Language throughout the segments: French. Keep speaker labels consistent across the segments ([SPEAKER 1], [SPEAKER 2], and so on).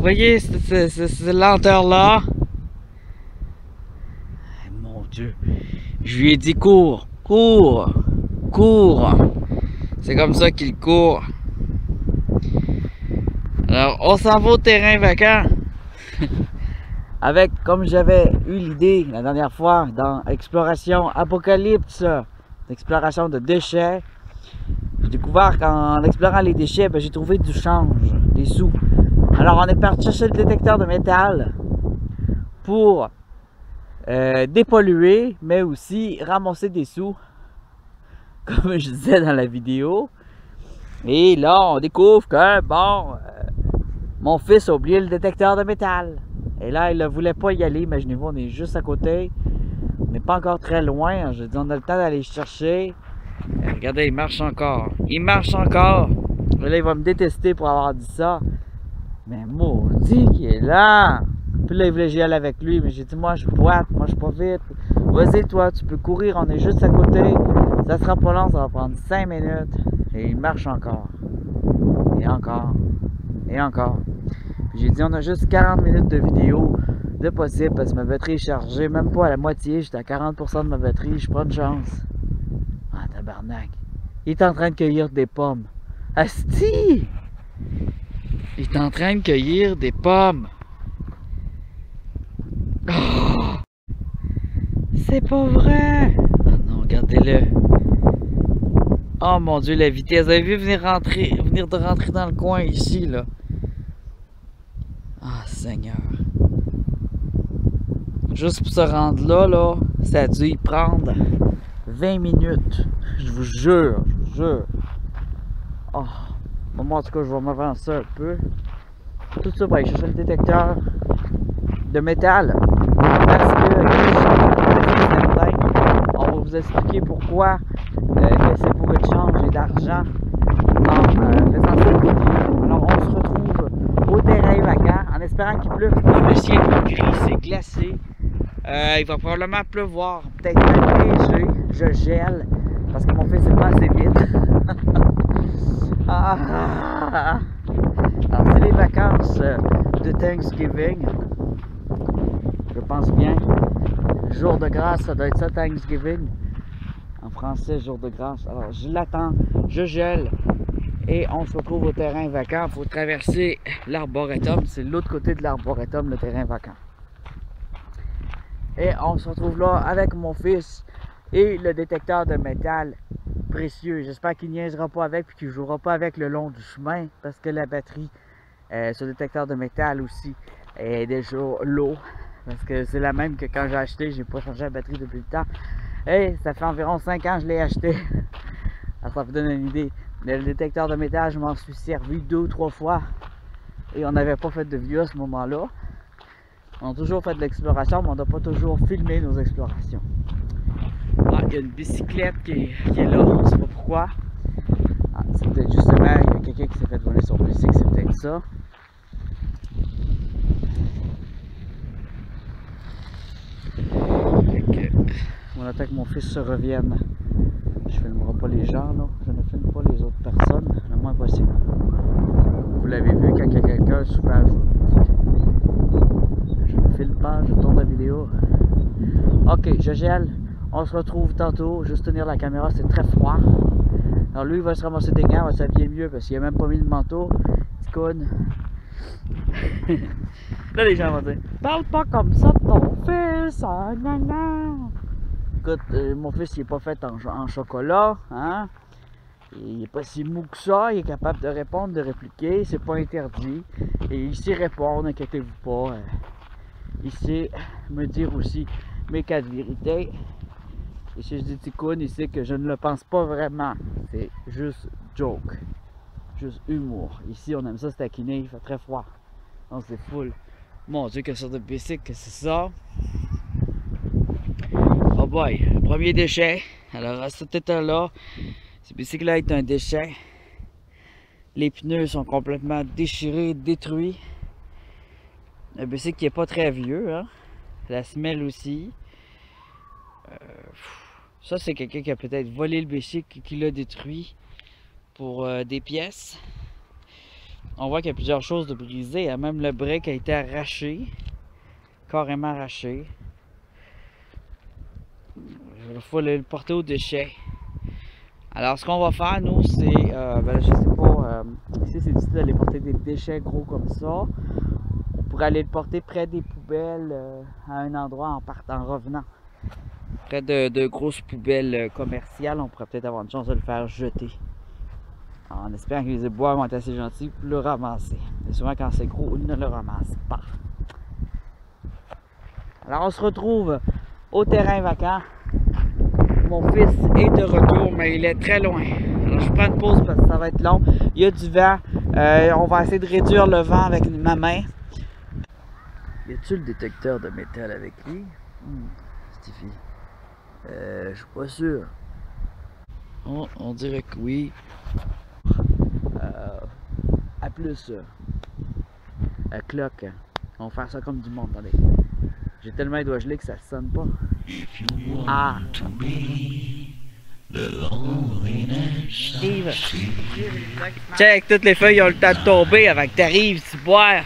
[SPEAKER 1] voyez cette lenteur-là? Mon Dieu. Je lui ai dit cours, cours, cours. C'est comme ça qu'il court. Alors, on s'en va au terrain vacant. Avec, comme j'avais eu l'idée la dernière fois, dans Exploration Apocalypse, exploration de déchets, j'ai découvert qu'en explorant les déchets, j'ai trouvé du change, des sous. Alors, on est parti chercher le détecteur de métal pour dépolluer, mais aussi ramasser des sous, comme je disais dans la vidéo. Et là, on découvre que, bon, mon fils a oublié le détecteur de métal. Et là, il ne voulait pas y aller. Imaginez-vous, on est juste à côté. On n'est pas encore très loin. Je dis, on a le temps d'aller chercher. Et regardez, il marche encore. Il marche encore. Et là, il va me détester pour avoir dit ça. Mais maudit qu'il est là. Puis là, il voulait que j'y aille avec lui. Mais j'ai dit, moi, je boite. Moi, je suis pas vite. Vas-y, toi, tu peux courir. On est juste à côté. Ça sera pas long. Ça va prendre 5 minutes. Et il marche encore. Et encore. Et encore. J'ai dit, on a juste 40 minutes de vidéo de possible parce que ma batterie est chargée, même pas à la moitié, j'étais à 40% de ma batterie, je prends une chance. Ah, tabarnak. Il est en train de cueillir des pommes. Asti! Il est en train de cueillir des pommes. Oh! C'est pas vrai! Oh non, regardez-le. Oh mon Dieu, la vitesse. Vous avez vu venir de rentrer dans le coin ici, là. Ah, Seigneur. Juste pour se rendre là, ça a dû y prendre 20 minutes. Je vous jure, je vous jure. Oh, moi, en tout cas, je vais m'avancer un peu. Tout ça pour aller chercher le détecteur de métal. Parce que on va vous expliquer pourquoi que c'est pour échanger d'argent en faisant cette vidéo. Alors, on se retrouve au terrain vacant en espérant qu'il pleuve. Le ciel est gris, c'est glacé. Il va probablement pleuvoir, peut-être même neiger. Je gèle parce que mon fils est pas assez vite. Alors, c'est les vacances de Thanksgiving. Je pense bien. Jour de grâce, ça doit être ça, Thanksgiving. En français, jour de grâce. Alors, je l'attends, je gèle. Et on se retrouve au terrain vacant. Il faut traverser l'arboretum. C'est l'autre côté de l'arboretum, le terrain vacant. Et on se retrouve là avec mon fils et le détecteur de métal précieux. J'espère qu'il niaisera pas avec et qu'il ne jouera pas avec le long du chemin parce que la batterie sur le détecteur de métal aussi est déjà low. Parce que c'est la même que quand j'ai acheté, j'ai pas changé la batterie depuis le temps. Et ça fait environ 5 ans que je l'ai acheté. Alors ça vous donne une idée. Mais le détecteur de métal, je m'en suis servi 2 ou 3 fois. Et on n'avait pas fait de vidéo à ce moment-là. On a toujours fait de l'exploration, mais on n'a pas toujours filmé nos explorations. Ah, il y a une bicyclette qui est là, on ne sait pas pourquoi. Ah, c'est peut-être justement, il y a quelqu'un qui s'est fait voler son bicycle, c'est peut-être ça. On attend que mon fils se revienne. Je ne filmerai pas les gens, là. Je ne filme pas les autres personnes, le moins possible. Vous l'avez vu quand il y a quelqu'un souvent. Je ne filme pas, je tourne la vidéo. Ok, je gèle. On se retrouve tantôt. Juste tenir la caméra, c'est très froid. Alors lui, il va se ramasser des gants, il va s'habiller mieux parce qu'il n'a même pas mis de manteau. Petit conne. Là, les gens vont dire, parle pas comme ça de ton fils. Ah, non, non. Écoute, mon fils, il n'est pas fait en chocolat. Hein? Il n'est pas si mou que ça. Il est capable de répondre, de répliquer. C'est pas interdit. Et il sait répondre, inquiétez-vous pas. Il sait me dire aussi mes 4 vérités. Et si je dis ticoun, il sait que je ne le pense pas vraiment. C'est juste joke. Juste humour. Ici, on aime ça se taquiner. Il fait très froid. Donc, c'est full. Mon Dieu, quelle sorte de bicycle que c'est ça? Oh boy, premier déchet. Alors, à cet état-là, ce bicycle-là est un déchet. Les pneus sont complètement déchirés, détruits. Un bicycle qui n'est pas très vieux, hein? La semelle aussi. Ça, c'est quelqu'un qui a peut-être volé le bicycle et qui l'a détruit pour des pièces. On voit qu'il y a plusieurs choses de brisées. Hein. Même le break a été arraché. Carrément arraché. Il faut le porter au déchet. Alors ce qu'on va faire nous c'est, ben, je sais pas, ici c'est difficile d'aller porter des déchets gros comme ça. On pourrait aller le porter près des poubelles à un endroit en revenant. Près de grosses poubelles commerciales, on pourrait peut-être avoir une chance de le faire jeter. En espérant que les éboueurs vont être assez gentils pour le ramasser. Mais souvent quand c'est gros, ils ne le ramassent pas. Alors on se retrouve au terrain vacant. Mon fils est de retour, mais il est très loin. Alors je prends une pause parce que ça va être long. Il y a du vent. On va essayer de réduire le vent avec ma main. Y a-t-il le détecteur de métal avec lui? Stiffy. Je suis pas sûr. Oh, on dirait que oui. À plus. À cloque. On va faire ça comme du monde, attendez. J'ai tellement les doigts gelés que ça sonne pas. Ah! Steve! Check, toutes les feuilles ont le temps de tomber avant que t'arrives, tu boire.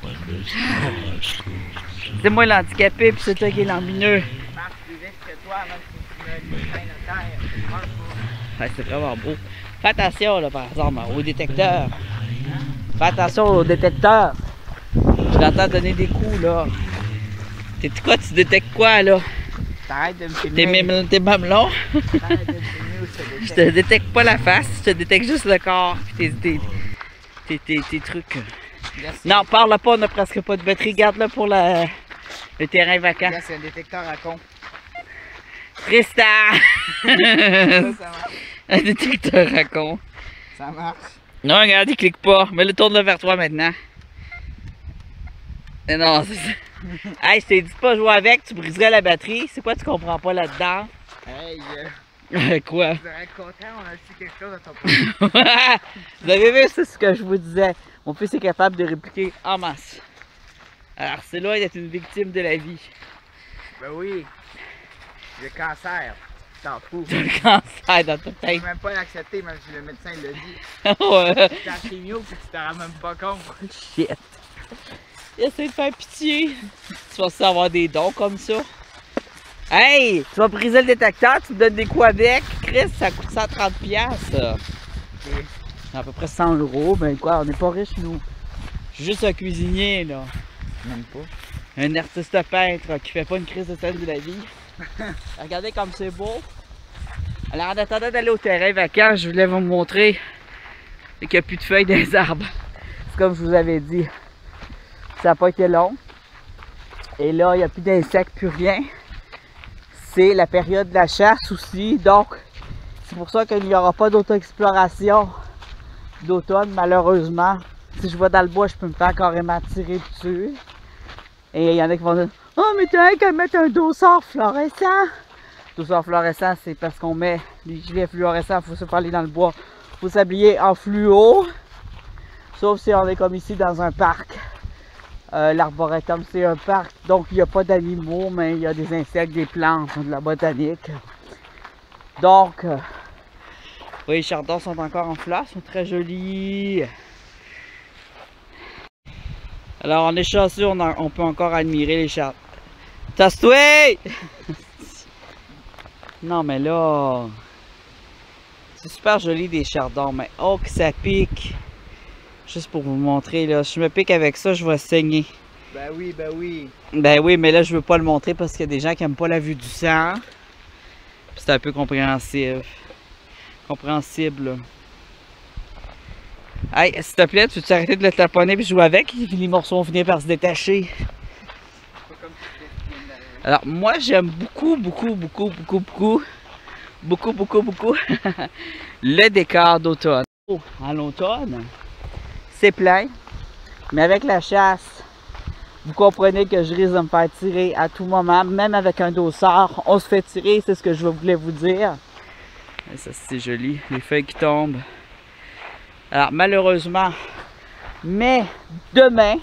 [SPEAKER 2] Ben oui.
[SPEAKER 1] C'est moi l'handicapé puis c'est toi qui est l'embineux.
[SPEAKER 2] Marche plus vite que toi, même si tu me traînes à terre.
[SPEAKER 1] Ouais, c'est vraiment beau. Fais attention là par exemple au détecteur. Fais attention au détecteur. Je l'entends donner des coups là. T'es quoi, tu détectes quoi là?
[SPEAKER 2] T'arrêtes de me filmer.
[SPEAKER 1] T'es mamelon?
[SPEAKER 2] T'arrêtes de me filmer ou
[SPEAKER 1] Je te détecte pas la face, je te détecte juste le corps. Tes trucs.
[SPEAKER 2] Merci.
[SPEAKER 1] Non, parle pas, on n'a presque pas de batterie. Garde-le pour le terrain vacant.
[SPEAKER 2] Là, c'est un détecteur à con.
[SPEAKER 1] Tristan!
[SPEAKER 2] Ça marche.
[SPEAKER 1] Un détecteur à con.
[SPEAKER 2] Ça marche.
[SPEAKER 1] Non, regarde, il clique pas. Mais le tourne-le vers toi maintenant. Et non, c'est ça. Hey, je t'ai dit pas jouer avec, tu briserais la batterie. C'est quoi tu comprends pas là-dedans?
[SPEAKER 2] Hey,
[SPEAKER 1] Quoi?
[SPEAKER 2] vous allez être content, on a su quelque chose à ton point.
[SPEAKER 1] Vous avez vu, c'est ce que je vous disais. Mon fils est capable de répliquer en masse. Alors, c'est loin d'être une victime de la vie.
[SPEAKER 2] Ben oui. Le cancer. T'en fous.
[SPEAKER 1] Tu as le cancer dans ta
[SPEAKER 2] Tu
[SPEAKER 1] tête.
[SPEAKER 2] peux même pas l'accepter, même si le médecin l'a dit.
[SPEAKER 1] Ouais.
[SPEAKER 2] T'es en chimio puis tu t'en rends même pas compte.
[SPEAKER 1] Shit. Essaye de faire pitié. Tu vas aussi avoir des dons comme ça. Hey! Tu vas briser le détecteur, tu me donnes des coups avec. Chris, ça coûte 130$.
[SPEAKER 2] Ok.
[SPEAKER 1] À peu près 100 €. Ben quoi, on n'est pas riches nous. Je suis juste un cuisinier là.
[SPEAKER 2] Même pas.
[SPEAKER 1] Un artiste peintre qui fait pas une crise de scène de la vie. Regardez comme c'est beau. Alors en attendant d'aller au terrain vacant, je voulais vous montrer qu'il n'y a plus de feuilles dans les arbres. C'est comme je vous avais dit. Ça n'a pas été long. Et là, il n'y a plus d'insectes, plus rien. C'est la période de la chasse aussi. Donc, c'est pour ça qu'il n'y aura pas d'auto-exploration d'automne, malheureusement. Si je vais dans le bois, je peux me faire carrément tirer dessus. Et il y en a qui vont dire « Oh, mais t'as qu'à mettre un dossard fluorescent! » Dossard fluorescent, c'est parce qu'on met les gilets fluorescents, il faut se faire aller dans le bois. Il faut s'habiller en fluo. Sauf si on est comme ici dans un parc. L'arboretum, c'est un parc, donc il n'y a pas d'animaux, mais il y a des insectes, des plantes, de la botanique. Donc, oui, les chardons sont encore en fleurs, sont très jolis. Alors, on est chanceux, on peut encore admirer les chardons. Tasse-toi! Non, mais là, c'est super joli des chardons, mais oh que ça pique! Juste pour vous montrer, là, si je me pique avec ça, je vais saigner.
[SPEAKER 2] Ben oui, ben oui.
[SPEAKER 1] Ben oui, mais là, je veux pas le montrer parce qu'il y a des gens qui aiment pas la vue du sang. C'est un peu compréhensible. Compréhensible. Hey, s'il te plaît, tu veux arrêter de le taponner et jouer avec? Les morceaux vont finir par se détacher. Alors, moi, j'aime beaucoup le décor d'automne. En l'automne, c'est plein, mais avec la chasse, vous comprenez que je risque de me faire tirer à tout moment, même avec un dossard, on se fait tirer, c'est ce que je voulais vous dire. Et ça c'est joli, les feuilles qui tombent. Alors malheureusement, mais demain,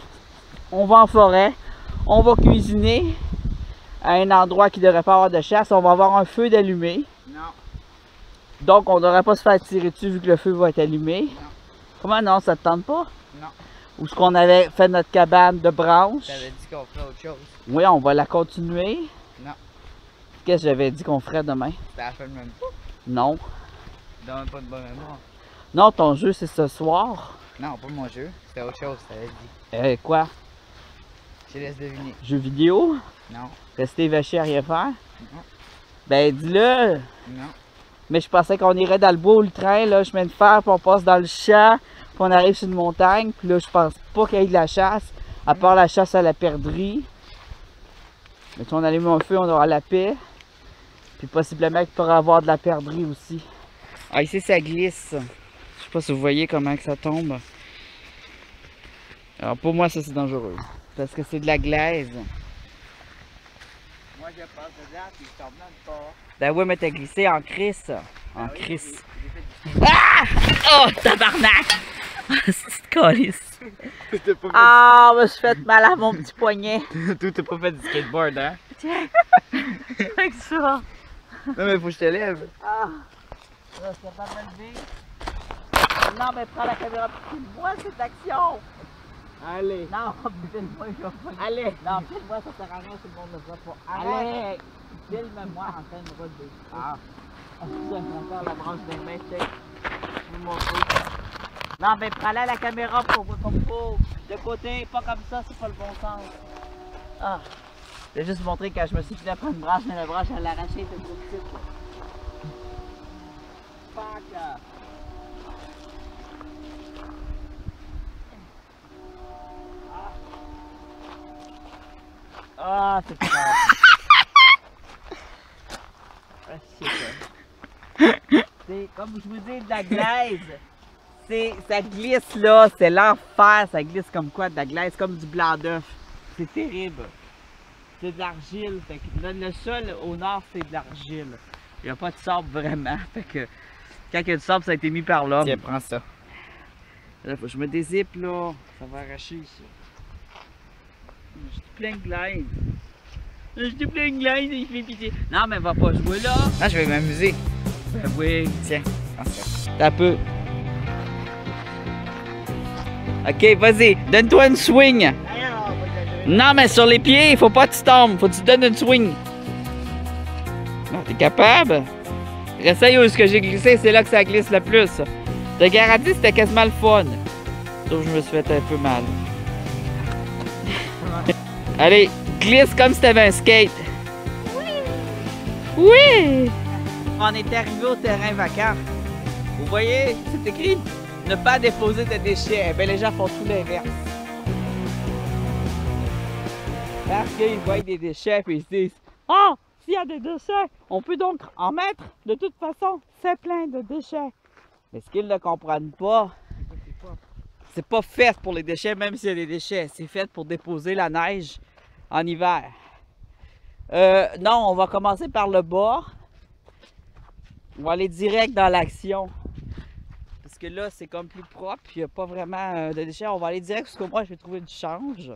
[SPEAKER 1] on va en forêt, on va cuisiner à un endroit qui ne devrait pas avoir de chasse, on va avoir un feu d'allumé.
[SPEAKER 2] Non.
[SPEAKER 1] Donc on ne devrait pas se faire tirer dessus vu que le feu va être allumé.
[SPEAKER 2] Non.
[SPEAKER 1] Comment non, ça te tente pas?
[SPEAKER 2] Non.
[SPEAKER 1] Ou ce qu'on avait fait notre cabane de branches?
[SPEAKER 2] T'avais dit qu'on ferait autre chose.
[SPEAKER 1] Oui, on va la continuer.
[SPEAKER 2] Non.
[SPEAKER 1] Qu'est-ce que j'avais dit qu'on ferait demain?
[SPEAKER 2] T'as fait le même pas.
[SPEAKER 1] Non.
[SPEAKER 2] Donne pas de bonne mémoire.
[SPEAKER 1] Non, ton jeu c'est ce soir.
[SPEAKER 2] Non, pas mon jeu. C'était autre chose, t'avais dit.
[SPEAKER 1] Quoi?
[SPEAKER 2] Je te laisse deviner.
[SPEAKER 1] Jeu vidéo?
[SPEAKER 2] Non.
[SPEAKER 1] Rester vaché à rien faire?
[SPEAKER 2] Non.
[SPEAKER 1] Ben dis-le!
[SPEAKER 2] Non.
[SPEAKER 1] Mais je pensais qu'on irait dans le bois ou le train, là, chemin de fer, puis on passe dans le champ, puis on arrive sur une montagne, puis là, je pense pas qu'il y ait de la chasse, à part la chasse à la perdrix. Mais si on allume un feu, on aura la paix. Puis possiblement qu'il pourra avoir de la perdrix aussi. Ah, ici, ça glisse. Je sais pas si vous voyez comment que ça tombe. Alors, pour moi, ça, c'est dangereux. Parce que c'est de la glaise.
[SPEAKER 2] Moi, je passe dedans, puis je tombe dans le corps.
[SPEAKER 1] Ben oui, mais t'as glissé en crisse. En
[SPEAKER 2] oui,
[SPEAKER 1] crisse.
[SPEAKER 2] j'ai fait du
[SPEAKER 1] Ah! Oh, tabarnak! C'est calice.
[SPEAKER 2] T'as pas
[SPEAKER 1] Ah, je me suis fait mal à mon petit poignet.
[SPEAKER 2] Toi, t'as pas fait du skateboard, hein?
[SPEAKER 1] Tiens, avec ça.
[SPEAKER 2] Non, mais faut que je te lève.
[SPEAKER 1] Ah, là, je suis pas de me lever. Non, mais prends la caméra pour filme-moi cette action.
[SPEAKER 2] Allez.
[SPEAKER 1] Non, filme-moi, je vais pas.
[SPEAKER 2] Allez.
[SPEAKER 1] Non, filme-moi, ça sert à rien, tout le monde ne voit pas. Allez, filme-moi en train de relever. Ah, ça, encore la branche des mains, check. Je vais montrer. Non, mais prends-la la caméra pour voir comme faut. De côté, pas comme ça, c'est pas le bon sens. Ah. Je vais juste vous montrer quand je me suis filé à prendre une branche, mais la branche, elle l'a arrachée, elle était trop petite. Là. Fuck! Ah, c'est pas grave. Ah, c'est comme je vous dis, de la glaise. Ça glisse là, c'est l'enfer, ça glisse comme quoi de la glaise, comme du blanc d'œuf. C'est terrible. C'est de l'argile. Le sol au nord, c'est de l'argile. Il n'y a pas de sable vraiment. Fait que quand il y a du sable, ça a été mis par l'homme.
[SPEAKER 2] Tiens, prends ça.
[SPEAKER 1] Là, faut que je me dézippe là. Ça va arracher ça. Je suis plein de glaise. Je suis plein de glaise et il fait pitié. Non, mais va pas jouer là.
[SPEAKER 2] Ah, je vais m'amuser.
[SPEAKER 1] Ben oui.
[SPEAKER 2] Tiens, prends ça.
[SPEAKER 1] T'as peu. Ok, vas-y, donne-toi une swing. Non, mais sur les pieds, il faut pas que tu tombes. Faut que tu te donnes une swing. Non, t'es capable? Essaye où ce que j'ai glissé, c'est là que ça glisse le plus. Je te garantis, c'était quasiment le fun. Sauf que je me suis fait un peu mal. Allez, glisse comme si t'avais un skate. Oui! Oui! On est arrivé au terrain vacant. Vous voyez, c'est écrit ne pas déposer de déchets. Ben, les gens font tout l'inverse. Parce qu'ils voient des déchets et ils se disent oh, s'il y a des déchets, on peut donc en mettre. De toute façon, c'est plein de déchets. Mais ce qu'ils ne comprennent pas, c'est pas fait pour les déchets, même s'il y a des déchets. C'est fait pour déposer la neige en hiver. Non, on va commencer par le bas. On va aller direct dans l'action. Parce que là, c'est comme plus propre. Il n'y a pas vraiment de déchets. On va aller direct parce que moi, je vais trouver du change.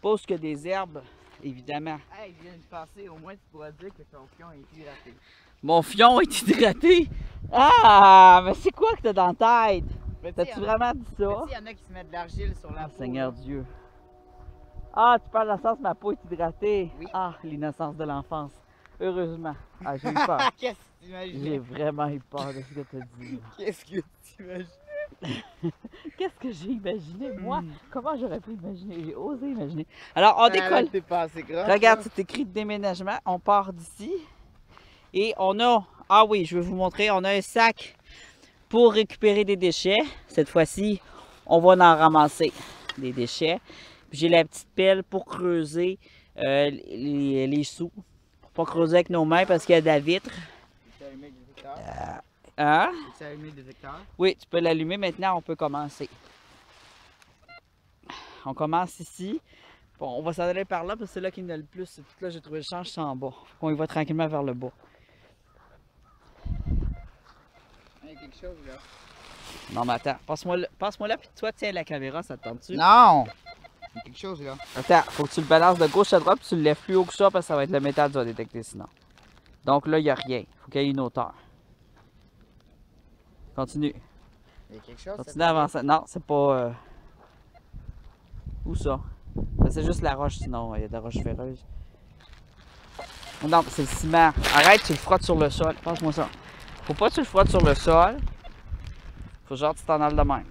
[SPEAKER 1] Pas ce que des herbes, évidemment.
[SPEAKER 2] Hey, je viens de passer. Au moins, tu pourras dire que ton fion est hydraté.
[SPEAKER 1] Mon fion est hydraté. Ah, mais c'est quoi que t'as dans la tête? T'as-tu vraiment dit ça?
[SPEAKER 2] Il y en a qui se mettent de l'argile sur la peau.
[SPEAKER 1] Seigneur Dieu. Ah, tu parles de la sens, ma peau est hydratée.
[SPEAKER 2] Oui.
[SPEAKER 1] Ah, l'innocence de l'enfance. Heureusement. Ah, j'ai eu peur.
[SPEAKER 2] Qu'est-ce que tu imagines?
[SPEAKER 1] J'ai vraiment eu peur de ce que tu as dit.
[SPEAKER 2] Qu'est-ce que tu imagines?
[SPEAKER 1] Qu'est-ce que j'ai imaginé, moi? Comment j'aurais pu imaginer? J'ai osé imaginer. Alors, on décolle.
[SPEAKER 2] T'es pas assez grand.
[SPEAKER 1] Regarde, c'est écrit déménagement. On part d'ici. Et on a... Ah oui, je vais vous montrer. On a un sac pour récupérer des déchets. Cette fois-ci, on va en ramasser des déchets. J'ai la petite pelle pour creuser les sous. Pour pas creuser avec nos mains parce qu'il y a de la vitre.
[SPEAKER 2] Tu peux allumer des détecteurs?
[SPEAKER 1] Hein?
[SPEAKER 2] Tu peux allumer des détecteurs?
[SPEAKER 1] Oui, tu peux l'allumer. Maintenant, on peut commencer. On commence ici. Bon, on va s'en aller par là parce que c'est là qu'il y en a le plus. C'est tout là, j'ai trouvé le change, c'est en bas. On y va tranquillement vers le bas.
[SPEAKER 2] Il y a quelque chose là.
[SPEAKER 1] Non, mais attends. Passe-moi là, puis toi, tiens la caméra, ça te tente-tu?
[SPEAKER 2] Non! Il y a quelque chose là.
[SPEAKER 1] Attends, faut que tu le balances de gauche à droite, puis tu le lèves plus haut que ça parce que ça va être le métal que tu vas détecter sinon. Donc là, il n'y a rien. Faut qu'il y ait une hauteur. Continue.
[SPEAKER 2] Il y a quelque chose.
[SPEAKER 1] Continue à avancer. Non, c'est pas... Où ça? C'est juste la roche, sinon. Il y a de la roche ferreuse. Non, c'est le ciment. Arrête, tu le frottes sur le sol. Passe-moi ça. Faut pas que tu le frottes sur le sol. Faut genre que tu t'en ailles de même.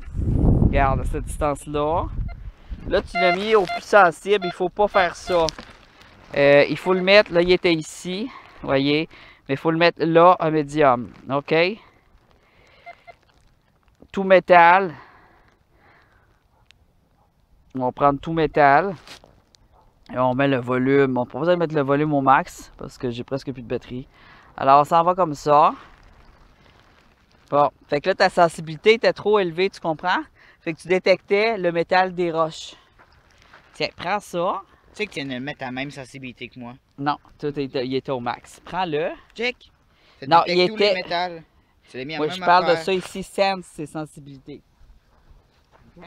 [SPEAKER 1] Regarde, à cette distance-là. Là, tu l'as mis au plus sensible. Il faut pas faire ça. Il faut le mettre... Là, il était ici. Vous voyez? Mais il faut le mettre là, à médium. OK? Tout métal. On va prendre tout métal. Et on met le volume. On n'a pas besoin de mettre le volume au max parce que j'ai presque plus de batterie. Alors, on s'en va comme ça. Bon. Fait que là, ta sensibilité était trop élevée, tu comprends? Fait que tu détectais le métal des roches. Tiens, prends ça.
[SPEAKER 2] Tu sais que tu viens de mettre la même sensibilité que moi.
[SPEAKER 1] Non, il était au max. Prends-le.
[SPEAKER 2] Check. Ça
[SPEAKER 1] Non,
[SPEAKER 2] détecte
[SPEAKER 1] il
[SPEAKER 2] tous
[SPEAKER 1] était...
[SPEAKER 2] les métals. Tu l'as mis en
[SPEAKER 1] Moi,
[SPEAKER 2] même
[SPEAKER 1] je parle de
[SPEAKER 2] affaire.
[SPEAKER 1] ça ici, sense, c'est sensibilité. OK?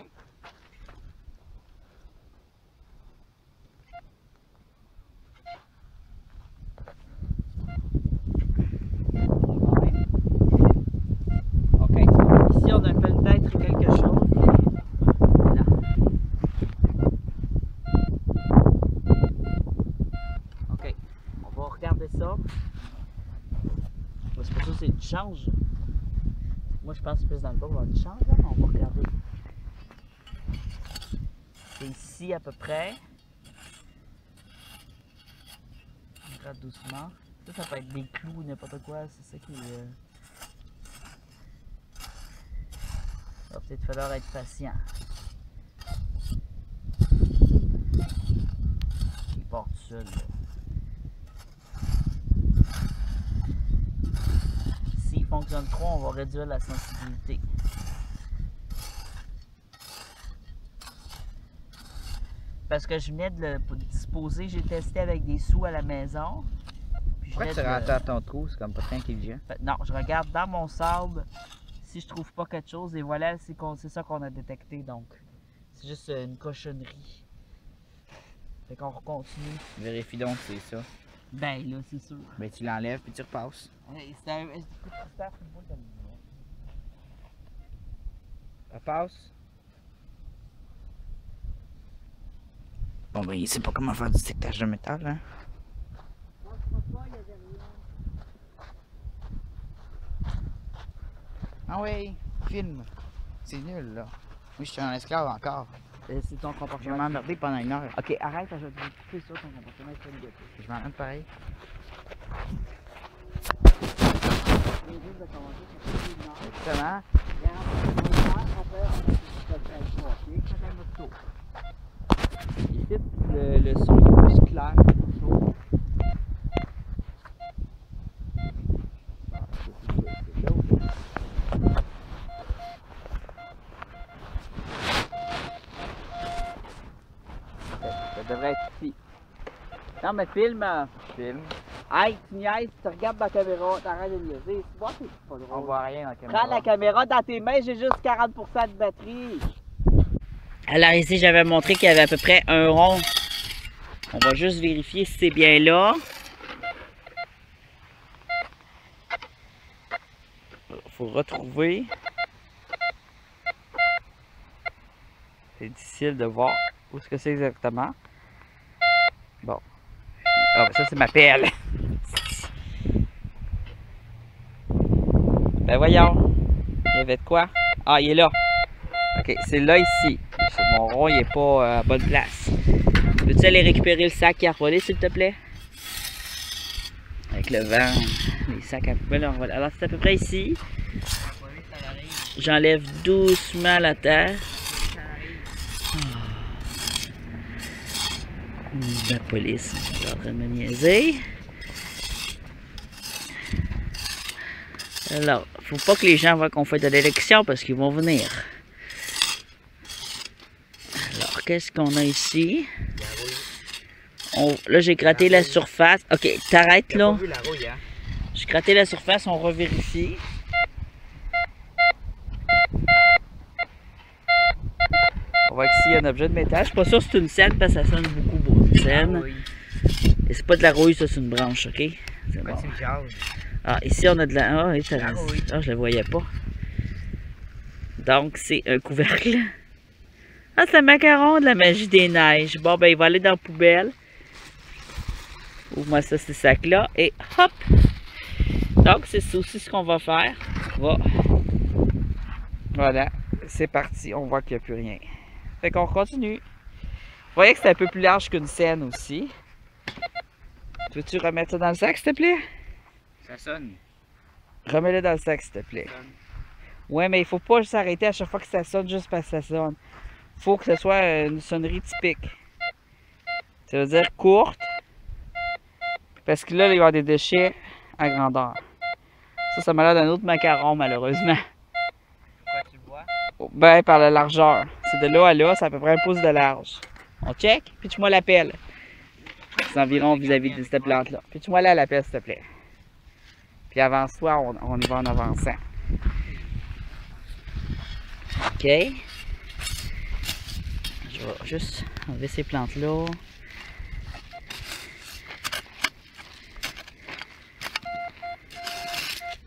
[SPEAKER 1] OK. Ici, on a peut-être quelque chose. Là. OK. On va regarder ça. C'est pour ça que c'est du change. Moi, je pense que c'est plus dans le bas, on va avoir du change, là, mais on va regarder. C'est ici à peu près. On regarde doucement. Ça peut être des clous ou n'importe quoi, c'est ça qui est... Il va peut-être falloir être patient. Il part tout seul, là. S'il fonctionne trop, on va réduire la sensibilité. Parce que je venais de le disposer, j'ai testé avec des sous à la maison. Puis
[SPEAKER 2] Pourquoi tu rentres dans ton trou? C'est comme pas très intelligent.
[SPEAKER 1] Non, je regarde dans mon sable si je trouve pas quelque chose et voilà, c'est ça qu'on a détecté donc. C'est juste une cochonnerie. Fait qu'on continue.
[SPEAKER 2] Vérifie donc que c'est ça.
[SPEAKER 1] Ben là, c'est sûr.
[SPEAKER 2] Ben tu l'enlèves puis tu repasses.
[SPEAKER 1] C'est un petit peu de cristal, c'est une boule de lumière.
[SPEAKER 2] Repasse. Bon ben il sait pas comment faire du détectage de métal, hein. Ah oui, filme. C'est nul là. Moi je suis un esclave encore.
[SPEAKER 1] C'est ton
[SPEAKER 2] Je vais
[SPEAKER 1] comportement.
[SPEAKER 2] m'emmerder pendant une heure.
[SPEAKER 1] Ok, arrête, je vais te couper ça, ton comportement est très négatif.
[SPEAKER 2] Je m'emmerde pareil. Exactement.
[SPEAKER 1] Ici, le son est plus clair. Ça devrait être ici. Non, mais filme.
[SPEAKER 2] Filme.
[SPEAKER 1] Hey, tu niaises, tu regardes ma caméra, t'arrêtes de niaiser. Tu vois, c'est pas drôle.
[SPEAKER 2] On voit rien dans la caméra.
[SPEAKER 1] Prends la caméra dans tes mains, j'ai juste 40% de batterie. Alors ici, j'avais montré qu'il y avait à peu près un rond. On va juste vérifier si c'est bien là. Faut retrouver. C'est difficile de voir où est-ce que c'est exactement. Bon. Ah, ben ça c'est ma pelle. Ben voyons. Il y avait de quoi? Ah, il est là. Ok, c'est là ici. Mon rond, il est pas à bonne place. Peux-tu aller récupérer le sac qui a volé, s'il te plaît? Avec le vent, les sacs à poubelle. Alors, c'est à peu près ici. J'enlève doucement la terre. La police est en train de me niaiser. Alors, faut pas que les gens voient qu'on fait de l'élection parce qu'ils vont venir. Alors, qu'est-ce qu'on a ici? Là, j'ai gratté la surface. Ok, t'arrêtes là. J'ai gratté la surface, on revérifie. On voit qu'ici, il y a un objet de métal. Je suis pas sûr que c'est une scène parce que ça sonne beaucoup pour une scène. Et c'est pas de la rouille, ça, c'est une branche, ok? C'est bon. Ah, ici, on a de la... Ah, oui, je la voyais pas. Donc, c'est un couvercle. Ah, c'est le macaron de la magie des neiges. Bon, ben, il va aller dans la poubelle. Ouvre-moi ça, ces sacs-là. Et hop! Donc, c'est aussi ce qu'on va faire. Voilà, c'est parti. On voit qu'il n'y a plus rien. Fait qu'on continue. Vous voyez que c'est un peu plus large qu'une scène aussi. Peux-tu remettre ça dans le sac, s'il te plaît?
[SPEAKER 2] Ça sonne.
[SPEAKER 1] Remets-le dans le sac, s'il te plaît. Ouais, mais il faut pas s'arrêter à chaque fois que ça sonne juste parce que ça sonne. Faut que ce soit une sonnerie typique. Ça veut dire courte. Parce que là, il va y avoir des déchets à grandeur. Ça m'a l'air d'un autre macaron, malheureusement.
[SPEAKER 2] Pourquoi tu le vois?
[SPEAKER 1] Ben, par la largeur. C'est de là à là, c'est à peu près 1 pouce de large. On check, puis tu moi la pelle. C'est environ vis-à-vis de cette plante-là. Puis tu moi là la pelle, s'il te plaît. Puis avance-toi, on y va en avançant. OK. Je vais juste enlever ces plantes-là.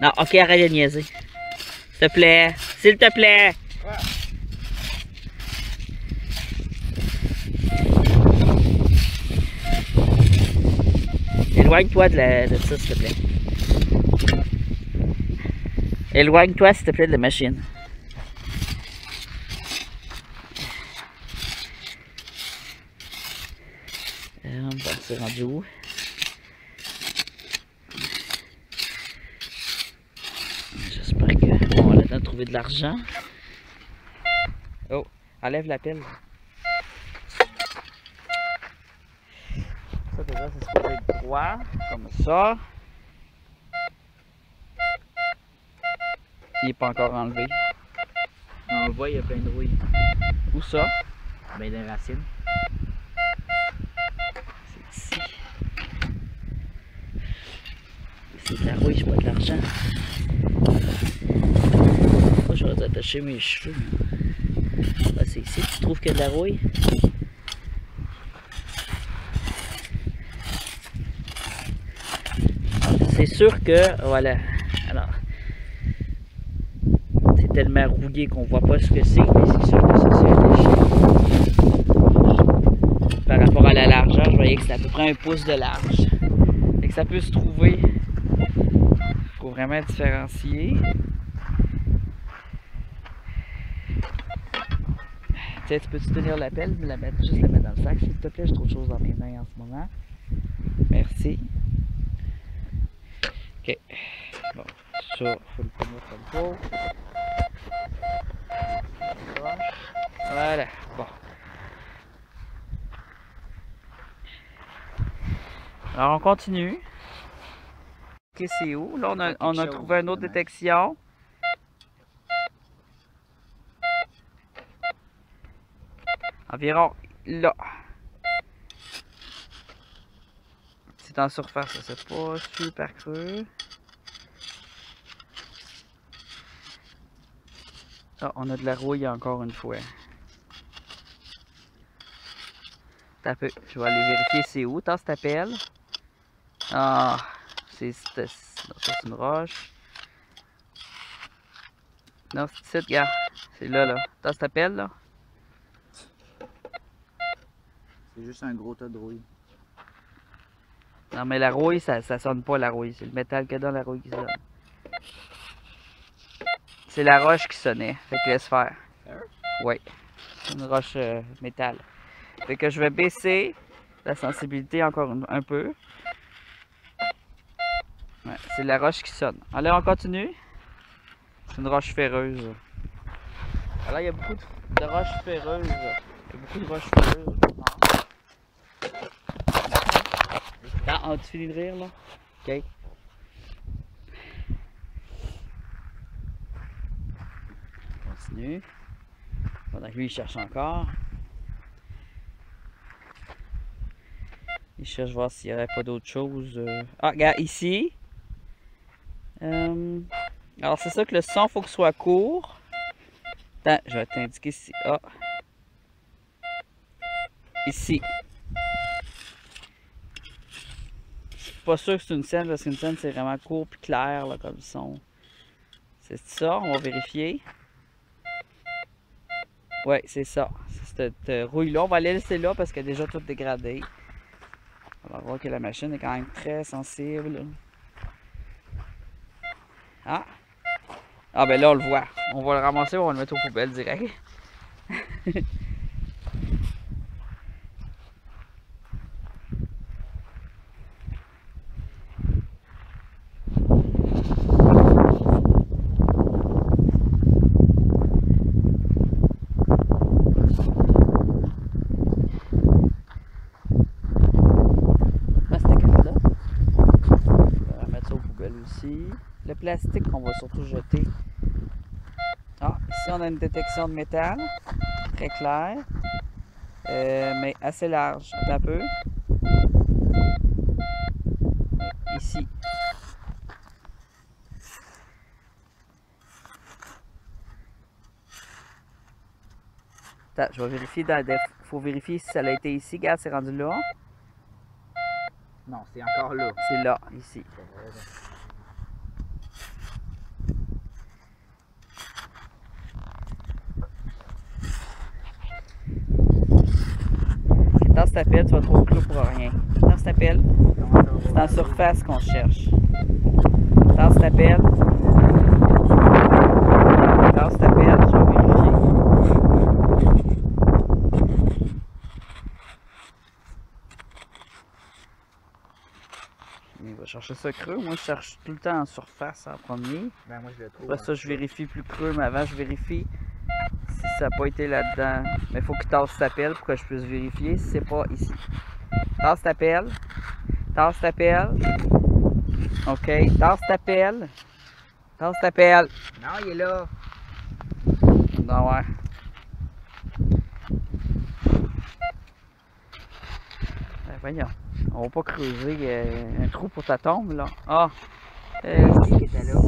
[SPEAKER 1] Non, OK, arrête de niaiser. S'il te plaît. S'il te plaît. Éloigne-toi de ça, s'il te plaît. Éloigne-toi, s'il te plaît, de la machine. Bon, c'est rendu où? J'espère que on a le temps de trouver de l'argent. Oh, enlève la pelle. Ça déjà, c'est supposé être droit, comme ça. Il n'est pas encore enlevé. On le voit, il y a plein de rouille. Où ça?
[SPEAKER 2] Ben, des racines.
[SPEAKER 1] C'est ici. C'est de la rouille, c'est pas de l'argent. Moi, j'aurais dû attacher mes cheveux. Ah, c'est ici que tu trouves qu'il y a de la rouille? C'est sûr que, voilà. Alors, c'est tellement rouillé qu'on voit pas ce que c'est, mais c'est sûr que ça, c'est un déchet. Par rapport à la largeur, je voyais que c'est à peu près 1 pouce de large. Et que ça peut se trouver. Il faut vraiment différencier. Tiens, tu peux-tu tenir la pelle, me la mettre, juste la mettre dans le sac, s'il te plaît? J'ai trop de choses dans mes mains en ce moment. Merci. Ok. Bon, ça, faut le tenir comme ça. Voilà. Bon. Alors, on continue. Ok, c'est où? Là, on a trouvé une autre détection. Environ là. C'est en surface, c'est pas super creux. Ah, on a de la rouille encore une fois. T'as peu. Je vais aller vérifier c'est où. T'as cette pelle. Ah, c'est une roche. Non, c'est ici, regarde. C'est là. T'as cette pelle là.
[SPEAKER 2] C'est juste un gros tas de rouille.
[SPEAKER 1] Non, mais la rouille, ça sonne pas la rouille. C'est le métal qu'il y a dans la rouille qui sonne. C'est la roche qui sonnait. Fait que laisse faire. Oui. C'est une roche métal. Fait que je vais baisser la sensibilité encore un peu. Ouais, c'est la roche qui sonne. Alors, on continue. C'est une roche ferreuse. Alors, il y a beaucoup de roches ferreuses. Il y a beaucoup de roches ferreuses. Ah, tu finis de rire, là? OK. Continue. Pendant que lui, il cherche encore. Il cherche voir s'il n'y aurait pas d'autre chose. Ah, regarde, ici. Alors, c'est ça que le son, il faut qu'il soit court. Attends, je vais t'indiquer ici. Ah. Ici. Pas sûr que c'est une scène, parce qu'une scène, c'est vraiment court et clair, là, comme son. C'est ça, on va vérifier. Ouais, c'est ça. Cette rouille-là, on va la laisser là parce qu'elle est déjà toute dégradée. On va voir que la machine est quand même très sensible. Ah! Ah ben là, on le voit. On va le ramasser, on va le mettre aux poubelles direct. Aussi. Le plastique qu'on va surtout jeter. Ah, ici on a une détection de métal, très claire, mais assez large. Un peu. Ici. Attends, je vais vérifier. Faut vérifier si ça a été ici. Regarde, c'est rendu là.
[SPEAKER 2] Non, c'est encore là.
[SPEAKER 1] C'est là, ici. Dans cette appel, tu vas trouver clou pour rien. Dans cette appel, c'est en surface qu'on cherche. Dans cette appel, je vais vérifier. Il va chercher ça creux. Moi, je cherche tout le temps en surface en premier.
[SPEAKER 2] Ben, moi, je le trouve.
[SPEAKER 1] Après ça, je vérifie plus creux, mais avant, je vérifie si ça n'a pas été là-dedans. Mais il faut qu'il tasse ta pelle pour que je puisse vérifier si c'est pas ici. Tasse ta pelle. Tasse ta pelle. OK. Tasse ta pelle. Tasse ta pelle.
[SPEAKER 2] Non, il est là.
[SPEAKER 1] Non, ouais. Ben, voyons. On va pas creuser un trou pour ta tombe, là. Ah!
[SPEAKER 2] Qui était là?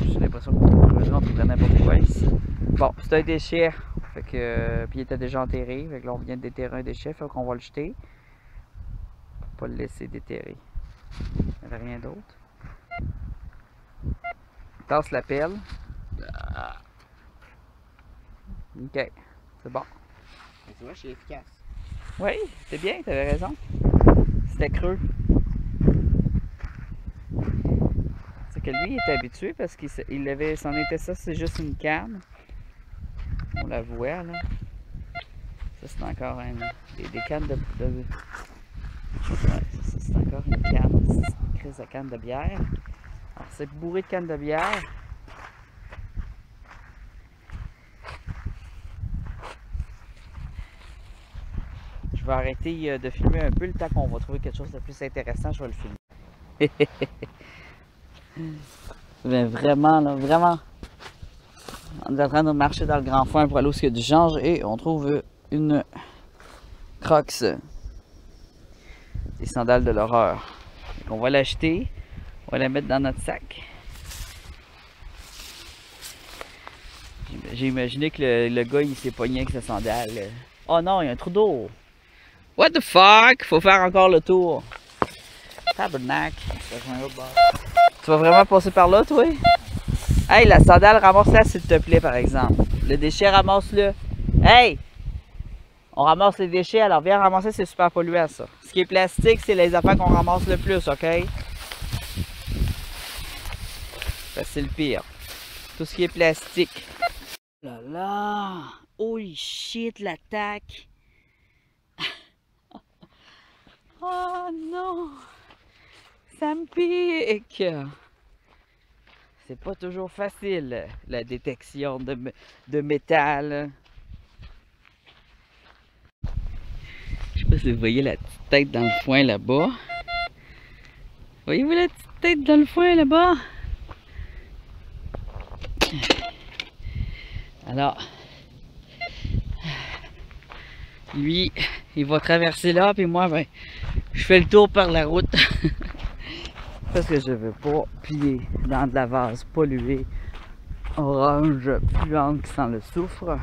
[SPEAKER 1] J'ai l'impression qu'on peut creuser, on trouverait n'importe quoi ici. Bon, c'est un déchet. Fait que, puis il était déjà enterré. Fait que là, on vient de déterrer un déchet. Fait qu'on va le jeter. Pas le laisser déterrer. Il n'y avait rien d'autre. Tasse la pelle. Ok, c'est bon.
[SPEAKER 2] Tu vois, je suis efficace.
[SPEAKER 1] Oui, c'est bien, tu avais raison. C'était creux. C'est que lui, il était habitué parce qu'il avait, c'en était ça, c'est juste une canne. On la voit là. Ça, c'est encore des cannes de... Ouais, ça, c'est encore une canne. C'est une crise de canne de bière. Alors, c'est bourré de cannes de bière. Je vais arrêter de filmer un peu le temps qu'on va trouver quelque chose de plus intéressant. Je vais le filmer. Mais vraiment, là, vraiment. On est en train de marcher dans le grand foin pour aller où il y a du change et on trouve une Crocs. Des sandales de l'horreur. On va l'acheter. On va la mettre dans notre sac. J'ai imaginé que le gars il s'est pogné avec sa sandale. Oh non, il y a un trou d'eau. What the fuck? Faut faire encore le tour. Tabernacle. Tu vas vraiment passer par là, toi? Hey, la sandale, ramasse-la s'il te plaît, par exemple. Le déchet, ramasse-le. Hey! On ramasse les déchets, alors viens ramasser, c'est super polluant, ça. Ce qui est plastique, c'est les affaires qu'on ramasse le plus, ok? C'est le pire. Tout ce qui est plastique. Là là! Holy shit, l'attaque! Oh non! Ça me pique! C'est pas toujours facile, la détection de métal. Je sais pas si vous voyez la petite tête dans le foin là-bas. Voyez-vous la petite tête dans le foin là-bas? Alors, lui, il va traverser là, puis moi, ben, je fais le tour par la route. Parce que je veux pas plier dans de la vase polluée, orange, puante qui sent le soufre.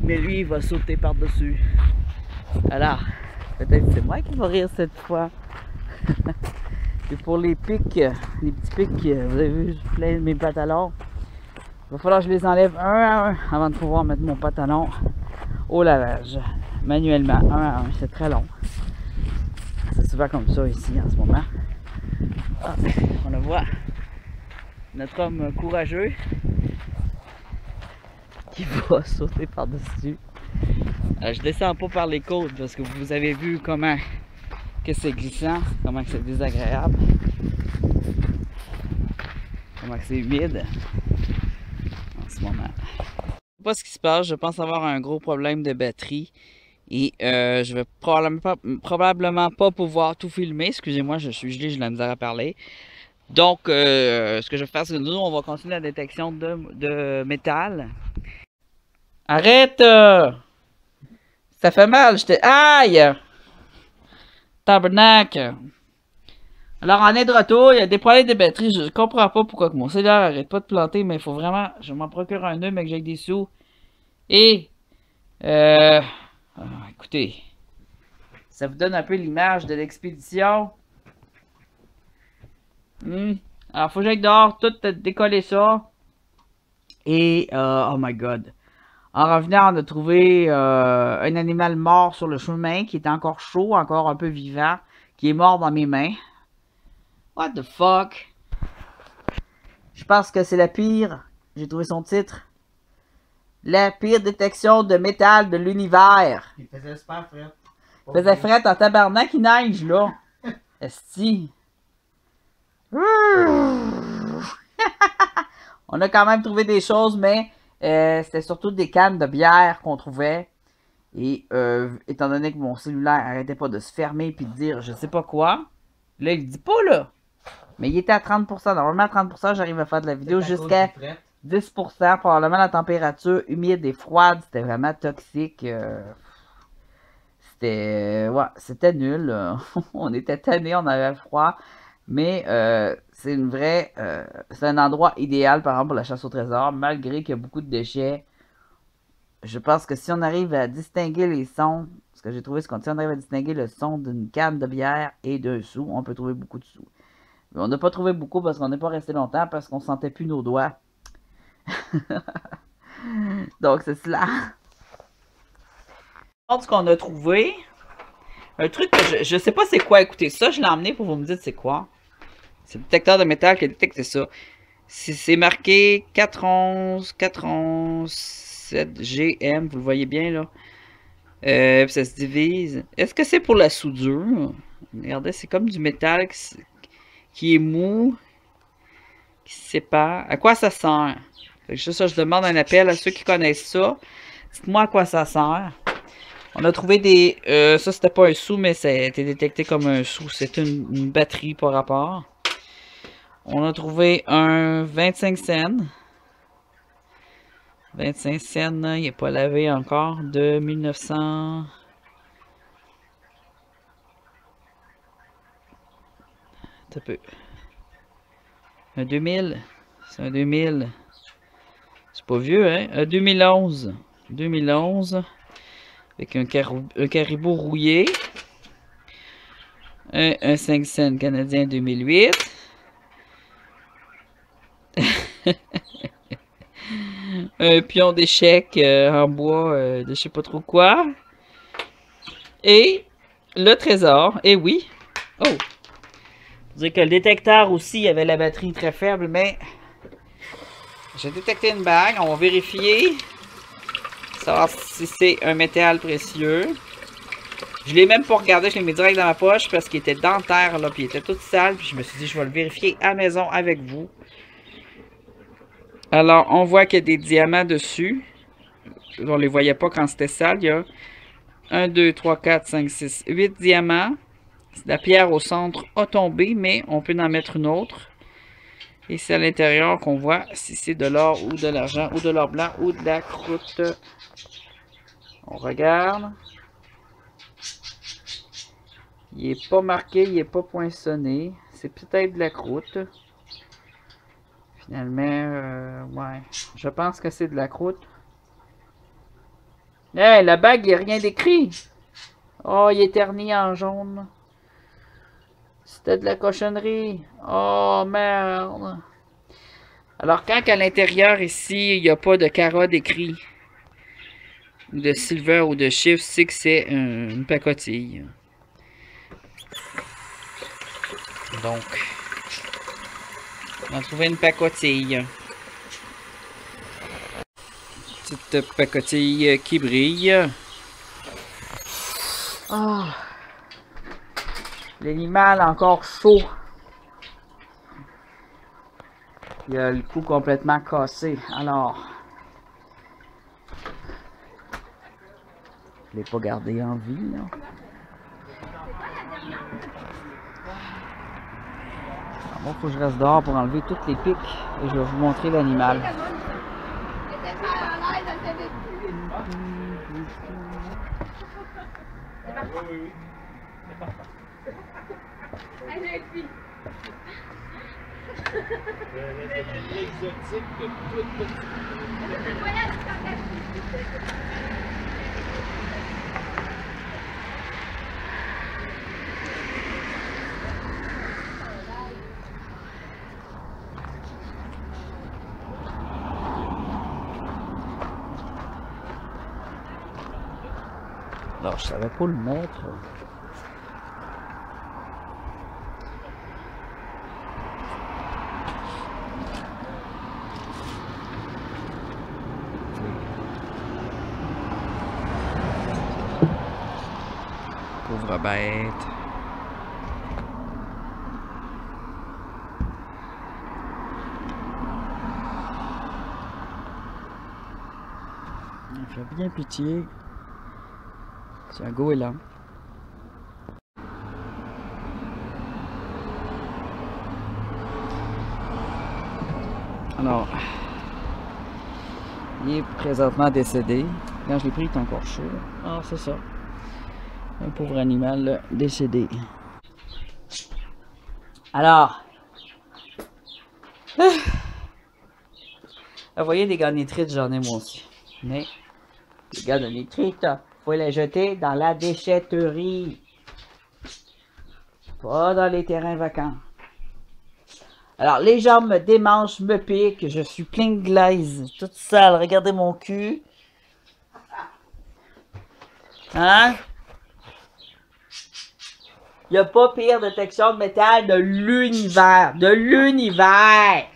[SPEAKER 1] Mais lui, il va sauter par-dessus. Alors, peut-être c'est moi qui va rire cette fois. Et pour les pics, les petits pics, vous avez vu, je plein mes pantalons. Il va falloir que je les enlève un à un avant de pouvoir mettre mon pantalon au lavage. Manuellement, un à un. C'est très long. C'est souvent comme ça ici en ce moment. Ah, on le voit. Notre homme courageux qui va sauter par-dessus. Je descends pas par les côtes parce que vous avez vu comment que c'est glissant, comment que c'est désagréable, comment que c'est humide en ce moment. Je sais pas ce qui se passe, je pense avoir un gros problème de batterie et je vais probablement pas pouvoir tout filmer. Excusez-moi, je suis gelé, j'ai de la misère à parler. Donc, ce que je vais faire, c'est que nous, on va continuer la détection de métal. Arrête! Ça fait mal, j'étais... Aïe! Tabernacle! Alors, on est de retour, il y a des problèmes de batterie. Je comprends pas pourquoi que mon cellulaire arrête pas de planter, mais il faut vraiment... Je m'en procure un nœud, mais que j'ai des sous. Et... écoutez... Ça vous donne un peu l'image de l'expédition. Alors, faut que j'aille dehors, tout décoller ça. Et, oh my god. En revenant, on a trouvé un animal mort sur le chemin qui était encore chaud, encore un peu vivant, qui est mort dans mes mains. What the fuck? Je pense que c'est la pire. J'ai trouvé son titre. La pire détection de métal de l'univers.
[SPEAKER 2] Il faisait super frais.
[SPEAKER 1] Il faisait fret en tabarnak, il neige là. Esti. On a quand même trouvé des choses, mais c'était surtout des cannes de bière qu'on trouvait. Et étant donné que mon cellulaire arrêtait pas de se fermer puis de dire je sais pas quoi, là il dit pas là. Mais il était à 30%. Normalement à 30%, j'arrive à faire de la vidéo jusqu'à 10%. Probablement la température humide et froide, c'était vraiment toxique. C'était nul. On était tannés, on avait froid. Mais c'est une vraie... c'est un endroit idéal, par exemple, pour la chasse au trésor, malgré qu'il y a beaucoup de déchets. Je pense que si on arrive à distinguer les sons, ce que j'ai trouvé, c'est que si on arrive à distinguer le son d'une canne de bière et d'un sou, on peut trouver beaucoup de sous. Mais on n'a pas trouvé beaucoup parce qu'on n'est pas resté longtemps, parce qu'on sentait plus nos doigts. Donc, c'est cela. Ce qu'on a trouvé, un truc que je sais pas c'est quoi. Écoutez, ça, je l'ai emmené pour vous me dire c'est quoi. C'est le détecteur de métal qui a détecté ça. C'est marqué 411-417 GM, vous le voyez bien là. Puis ça se divise. Est-ce que c'est pour la soudure? Regardez, c'est comme du métal qui est mou, qui se sépare. À quoi ça sert? Fait que ça, je demande un appel à ceux qui connaissent ça. Dites-moi à quoi ça sert. On a trouvé des... ça, c'était pas un sou, mais ça a été détecté comme un sou. C'est une batterie par rapport. On a trouvé un 25 cents. 25 cents, il n'est pas lavé encore, de 1900... Un peu. Un 2000. C'est un 2000. C'est pas vieux, hein? Un 2011. 2011. Avec un caribou rouillé. Un 5 cents canadien 2008. Un pion d'échec en bois de je sais pas trop quoi. Et le trésor. Et oui. Oh! Vous dire que le détecteur aussi avait la batterie très faible, mais j'ai détecté une bague. On va vérifier. Savoir si c'est un métal précieux. Je l'ai même pas regardé, je l'ai mis direct dans ma poche parce qu'il était dentaire là, puis il était tout sale. Puis je me suis dit, je vais le vérifier à la maison avec vous. Alors, on voit qu'il y a des diamants dessus. On les voyait pas quand c'était sale. Il y a 1, 2, 3, 4, 5, 6, 8 diamants. La pierre au centre a tombé, mais on peut en mettre une autre. Et c'est à l'intérieur qu'on voit si c'est de l'or ou de l'argent ou de l'or blanc ou de la croûte. On regarde. Il n'est pas marqué, il n'est pas poinçonné. C'est peut-être de la croûte. Finalement, ouais. Je pense que c'est de la croûte. Hey, la bague, il n'y a rien d'écrit. Oh, il est terni en jaune. C'était de la cochonnerie. Oh, merde. Alors, quand à l'intérieur ici, il n'y a pas de carotte écrit, ou de silver ou de chiffre, c'est que c'est une pacotille. Donc, on a trouvé une pacotille. Petite pacotille qui brille. Oh. L'animal encore chaud. Il a le cou complètement cassé. Alors, je ne l'ai pas gardé en vie, là. Moi, il faut que je reste dehors pour enlever toutes les pics et je vais vous montrer l'animal. Alors, je savais pas le mettre. Pauvre bête. Il fait bien pitié. C'est un goéland. Alors, il est présentement décédé. Quand je l'ai pris, il est encore chaud. Ah, c'est ça. Un pauvre animal décédé. Alors, vous voyez des gars de nitrite, j'en ai moi aussi. Mais, les gars de nitrite, faut les jeter dans la déchetterie. Pas dans les terrains vacants. Alors, les jambes me démangent, me piquent, je suis plein de glaise, toute sale, regardez mon cul. Hein? Il n'y a pas pire détection de métal de l'univers. De l'univers!